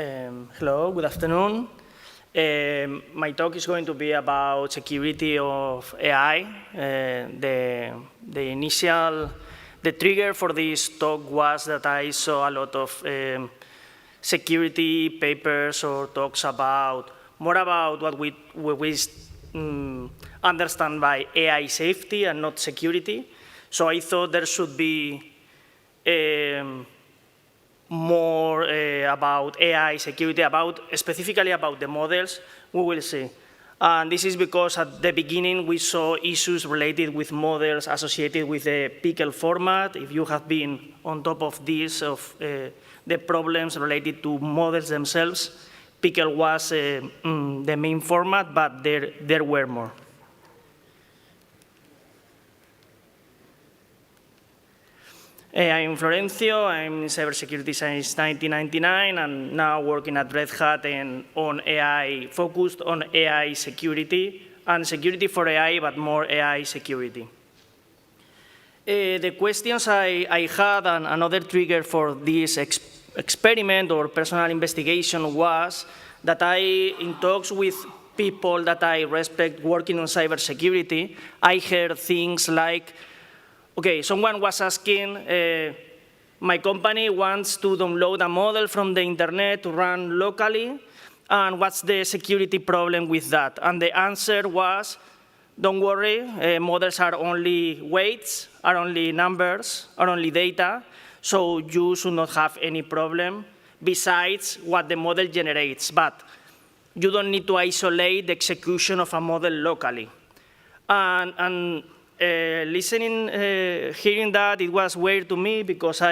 Hello, good afternoon. My talk is going to be about security of AI. The trigger for this talk was that I saw a lot of security papers or talks more about what we understand by AI safety and not security. So I thought there should be more about AI security, specifically about the models. We will see. And this is because at the beginning we saw issues related with models associated with the pickle format. If you have been on top of this, of the problems related to models themselves, pickle was the main format, but there were more. I'm Florencio. I'm in cybersecurity since 1999, and now working at Red Hat and on AI, focused on AI security, and security for AI, but more AI security. The questions I had, and another trigger for this experiment or personal investigation was that in talks with people that I respect working on cybersecurity, I heard things like, okay, someone was asking, my company wants to download a model from the internet to run locally, and what's the security problem with that? And the answer was, don't worry, models are only weights, are only numbers, are only data, so you should not have any problem besides what the model generates. But you don't need to isolate the execution of a model locally. And hearing that, it was weird to me because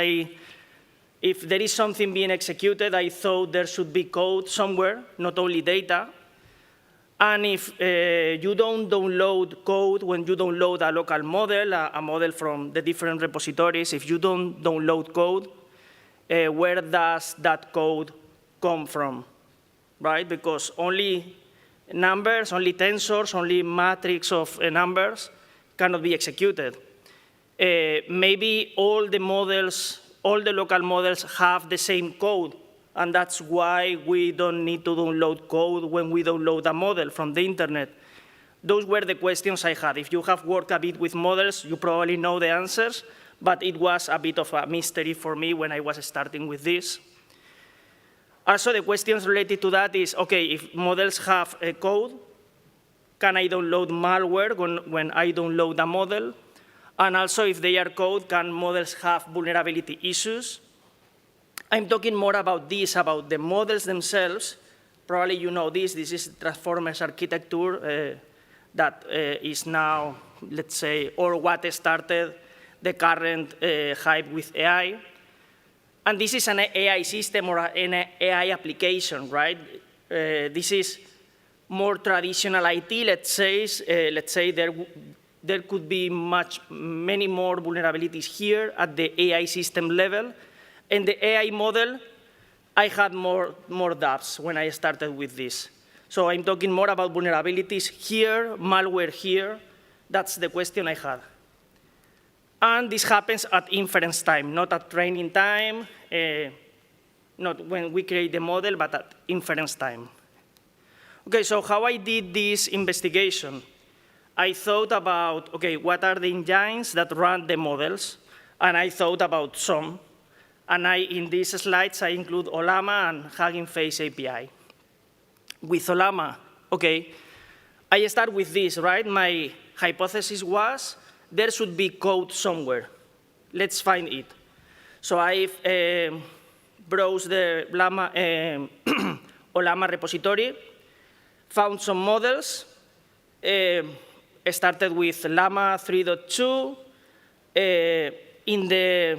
if there is something being executed, I thought there should be code somewhere, not only data. And if you don't download code when you download a local model, a model from the different repositories, if you don't download code, where does that code come from, right? Because only numbers, only tensors, only matrix of numbers cannot be executed. Maybe all the models, all the local models have the same code, and that's why we don't need to download code when we download a model from the internet. Those were the questions I had. If you have worked a bit with models, you probably know the answers, but it was a bit of a mystery for me when I was starting with this. Also, the questions related to that is, okay, if models have a code, can I download malware when I download a model? And also, if they are code, can models have vulnerability issues? I'm talking more about this, about the models themselves. Probably you know this. This is Transformers architecture that is now, let's say, or what started the current hype with AI. And this is an AI system or an AI application, right? This is more traditional IT, let's say there could be many more vulnerabilities here at the AI system level. And the AI model, I had more doubts when I started with this. So I'm talking more about vulnerabilities here, malware here. That's the question I had. And this happens at inference time, not at training time, not when we create the model, but at inference time. Okay, so how I did this investigation? I thought about, okay, what are the engines that run the models? And I thought about some. And in these slides, I include Ollama and Hugging Face API. With Ollama, okay, I start with this, right? My hypothesis was there should be code somewhere. Let's find it. So I've browsed the Ollama repository, found some models, started with Llama 3.2. In the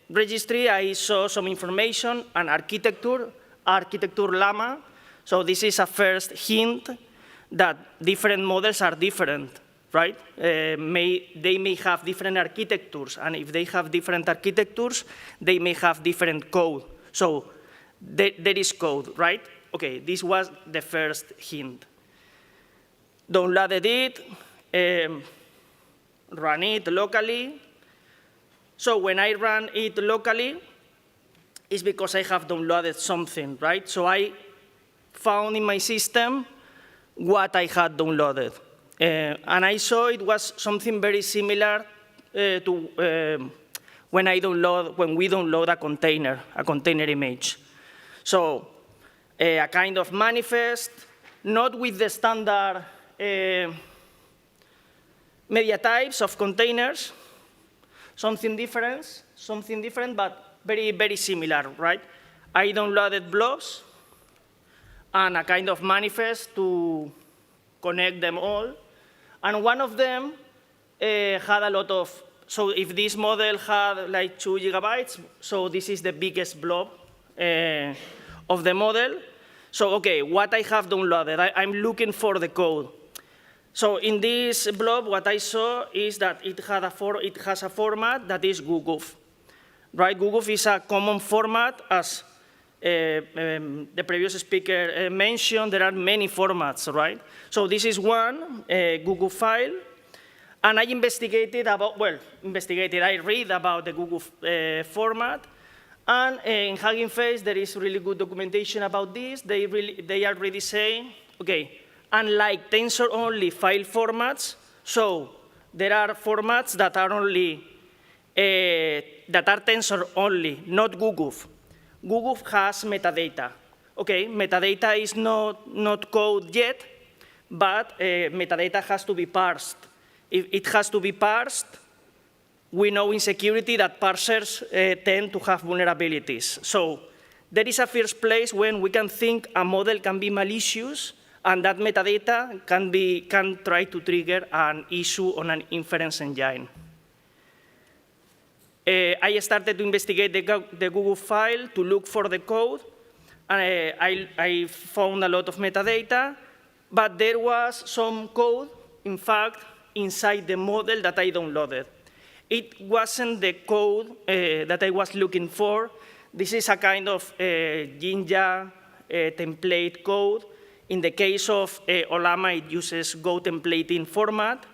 registry, I saw some information, an architecture Llama. So this is a first hint that different models are different, right? They may have different architectures, and if they have different architectures, they may have different code. So there is code, right? Okay, this was the first hint. Downloaded it, ran it locally. So when I ran it locally, is because I have downloaded something, right? So I found in my system what I had downloaded. And I saw it was something very similar to when we download a container image. So a kind of manifest, not with the standard media types of containers, something different, but very, very similar, right? I downloaded blobs and a kind of manifest to connect them all. And one of them had a lot of, so if this model had like 2 gigabytes, so this is the biggest blob of the model. So OK, what I have downloaded, I'm looking for the code. So in this blob, what I saw is that it has a format that is GUGUF. Right? GUGUF is a common format, as the previous speaker mentioned. There are many formats, right? So this is one GUGUF file. And I investigated about, I read about the GUGUF format. And in Hugging Face, there is really good documentation about this. They are really saying, OK, unlike tensor-only file formats, so there are formats that are only tensor-only, not GUGUF. GUGUF has metadata. OK, metadata is not code yet, but metadata has to be parsed. If it has to be parsed, we know in security that parsers tend to have vulnerabilities. So there is a first place when we can think a model can be malicious, and that metadata can try to trigger an issue on an inference engine. I started to investigate the GUGUF file to look for the code. And I found a lot of metadata, but there was some code, in fact, inside the model that I downloaded. It wasn't the code that I was looking for. This is a kind of Jinja template code. In the case of Olama, it uses Go templating format.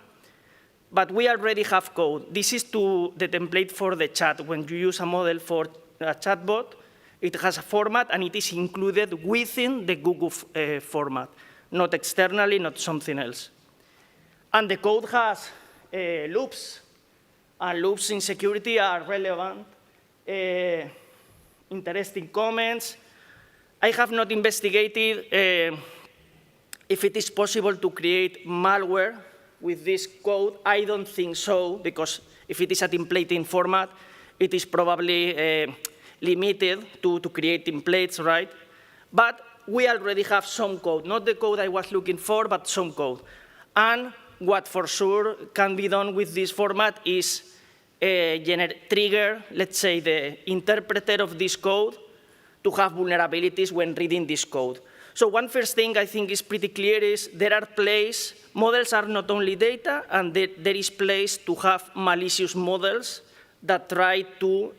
But we already have code. This is the template for the chat. When you use a model for a chatbot, it has a format, and it is included within the GUGUF format, not externally, not something else. And the code has loops. And loops in security are relevant. Interesting comments. I have not investigated if it is possible to create malware with this code. I don't think so, because if it is a templating format, it is probably limited to create templates, right? But we already have some code, not the code I was looking for, but some code. And what for sure can be done with this format is trigger, let's say, the interpreter of this code to have vulnerabilities when reading this code. So one first thing I think is pretty clear is there are places, models are not only data, and there is place to have malicious models that try to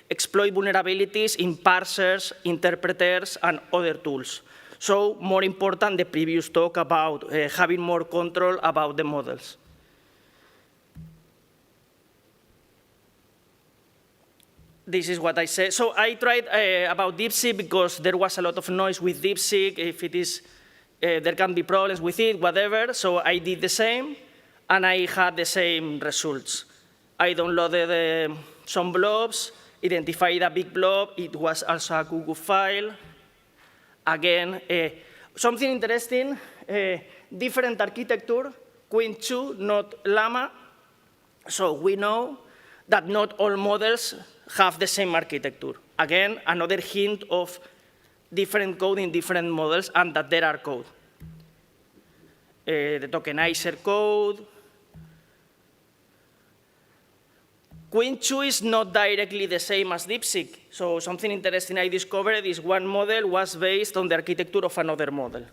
exploit vulnerabilities in parsers, interpreters, and other tools. So more important, the previous talk about having more control about the models. This is what I said. So I tried about DeepSeek because there was a lot of noise with DeepSeek. If it is, there can be problems with it, whatever. So I did the same, and I had the same results. I downloaded some blobs, identified a big blob. It was also a GUGUF file. Again, something interesting, different architecture, Queen 2, not Llama. So we know that not all models have the same architecture. Again, another hint of different code in different models, and that there are code. The tokenizer code. Queen 2 is not directly the same as DeepSeek. So something interesting I discovered is one model was based on the architecture of another model.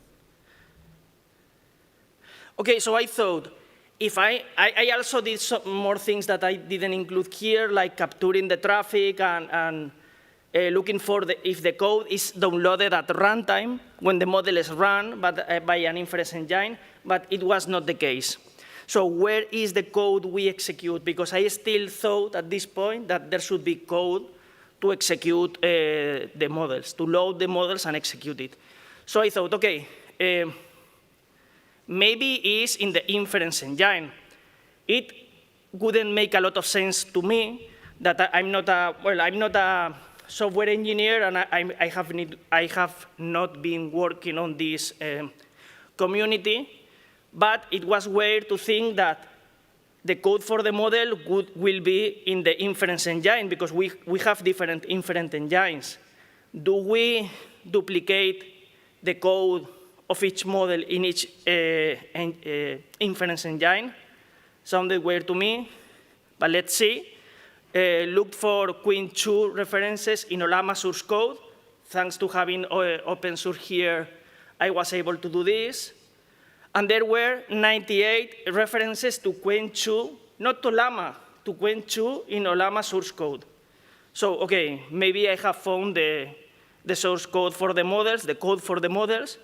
OK, so I thought, if I also did some more things that I didn't include here, like capturing the traffic and looking for if the code is downloaded at runtime when the model is run by an inference engine, but it was not the case. So where is the code we execute? Because I still thought at this point that there should be code to execute the models, to load the models and execute it. So I thought, OK, maybe it's in the inference engine. It wouldn't make a lot of sense to me that I'm not a software engineer, and I have not been working on this community, but it was weird to think that the code for the model will be in the inference engine, because we have different inference engines. Do we duplicate the code of each model in each inference engine? Sounded weird to me, but let's see. Looked for Queen 2 references in Ollama source code. Thanks to having open source here, I was able to do this. And there were 98 references to Queen 2, not to Llama, to Queen 2 in Ollama source code. So, OK, maybe I have found the source code for the models, the code for the models.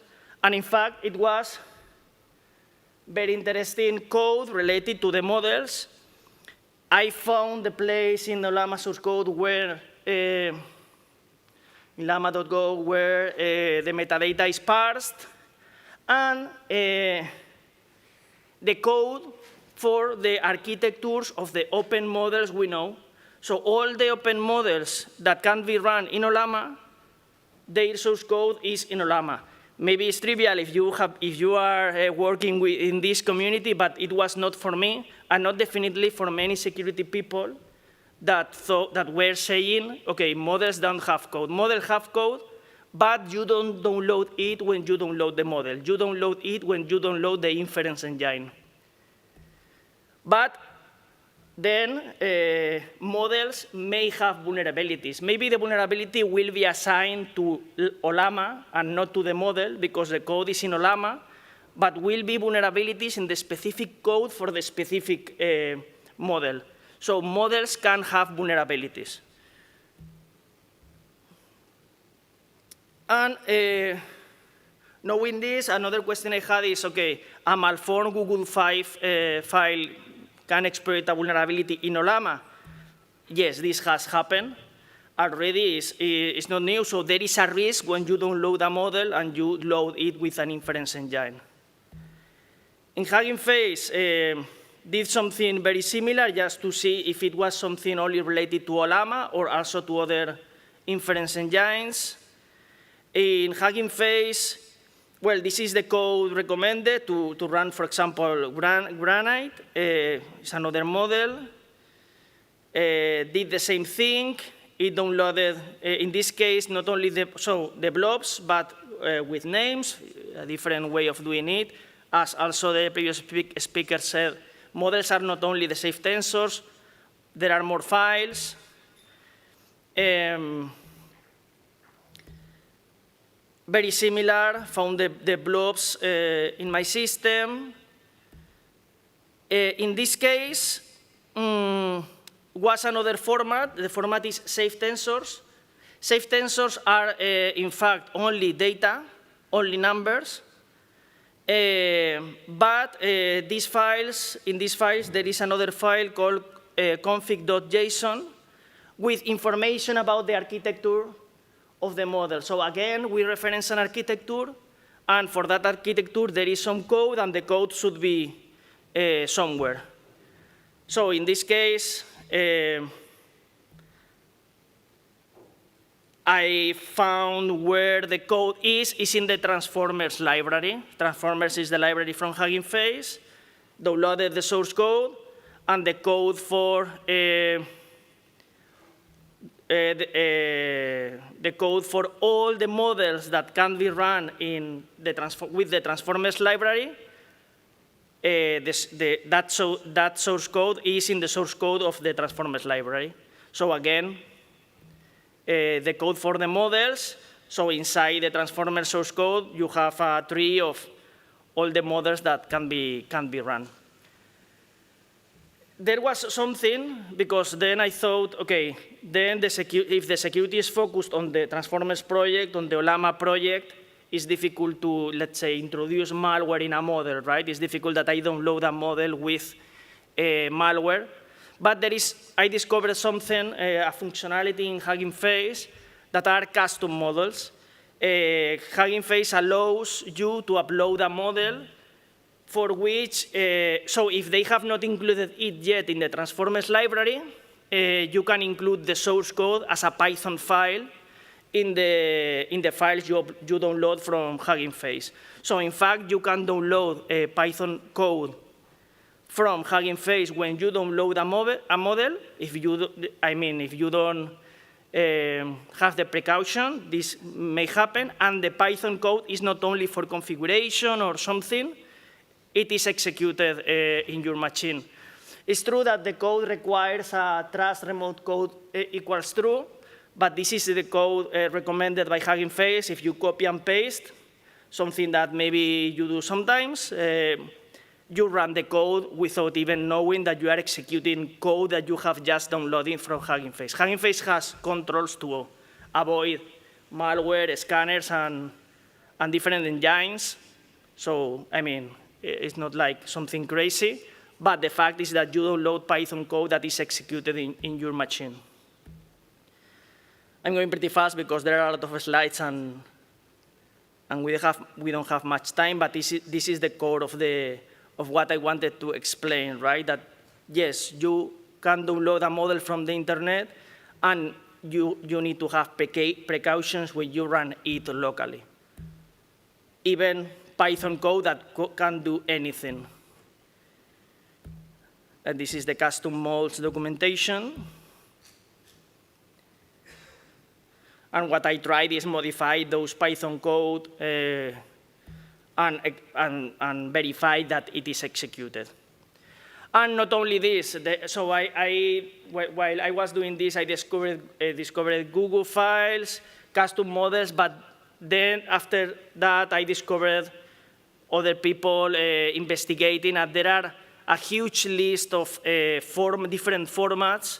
And in fact, it was very interesting code related to the models. I found the place in the Ollama source code where, in llama.go, where the metadata is parsed, and the code for the architectures of the open models we know. So all the open models that can be run in Ollama, their source code is in Ollama. Maybe it's trivial if you are working in this community, but it was not for me, and not definitely for many security people that were saying, OK, models don't have code. Models have code, but you don't download it when you download the model. You download it when you download the inference engine. But then models may have vulnerabilities. Maybe the vulnerability will be assigned to Ollama and not to the model, because the code is in Ollama, but will be vulnerabilities in the specific code for the specific model. So models can have vulnerabilities. And knowing this, another question I had is, OK, a malformed Google file can exploit a vulnerability in Ollama. Yes, this has happened. Already it's not new, so there is a risk when you download a model and you load it with an inference engine. In Hugging Face, did something very similar just to see if it was something only related to Ollama or also to other inference engines. In Hugging Face, well, this is the code recommended to run, for example, Granite. It's another model. Did the same thing. It downloaded, in this case, not only the blobs, but with names, a different way of doing it. As also the previous speaker said, models are not only the safe tensors, there are more files. Very similar, found the blobs in my system. In this case, was another format. The format is safe tensors. Safe tensors are, in fact, only data, only numbers. But in these files, there is another file called config.json with information about the architecture of the model. So again, we reference an architecture, and for that architecture, there is some code, and the code should be somewhere. So in this case, I found where the code is in the transformers library. Transformers is the library from Hugging Face. Downloaded the source code, and the code for the code for all the models that can be run in with the Transformers library, that source code is in the source code of the Transformers library. So again, the code for the models, so inside the Transformers source code, you have a tree of all the models that can be run. There was something, because then I thought, OK, then if the security is focused on the Transformers project, on the Ollama project, it's difficult to, let's say, introduce malware in a model, right? It's difficult that I download a model with malware. But I discovered something, a functionality in Hugging Face that are custom models. Hugging Face allows you to upload a model for which, so if they have not included it yet in the Transformers library, you can include the source code as a Python file in the files you download from Hugging Face. So in fact, you can download a Python code from Hugging Face when you download a model. If you don't have the precaution, this may happen, and the Python code is not only for configuration or something, it is executed in your machine. It's true that the code requires a trust remote code equals true, but this is the code recommended by Hugging Face. If you copy and paste, something that maybe you do sometimes, you run the code without even knowing that you are executing code that you have just downloaded from Hugging Face. Hugging Face has controls to avoid malware, scanners, and different engines. So, it's not like something crazy, but the fact is that you download Python code that is executed in your machine. I'm going pretty fast because there are a lot of slides and we don't have much time, but this is the core of what I wanted to explain, right? That yes, you can download a model from the internet, and you need to have precautions when you run it locally. Even Python code that can do anything. And this is the custom molds documentation. And what I tried is modify those Python code and verify that it is executed. And not only this, so while I was doing this, I discovered Google files, custom models, but then after that, I discovered other people investigating, and there are a huge list of different formats,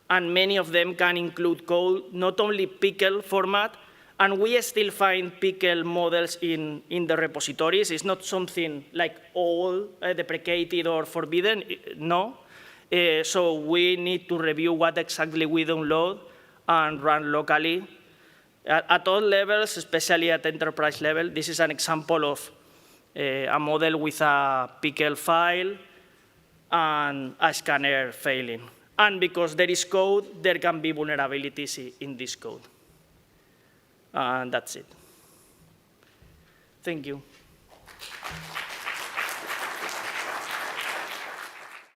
and many of them can include code, not only pickle format, and we still find pickle models in the repositories. It's not something like all deprecated or forbidden, no. So we need to review what exactly we download and run locally. At all levels, especially at enterprise level, this is an example of a model with a pickle file and a scanner failing. And because there is code, there can be vulnerabilities in this code. And that's it. Thank you.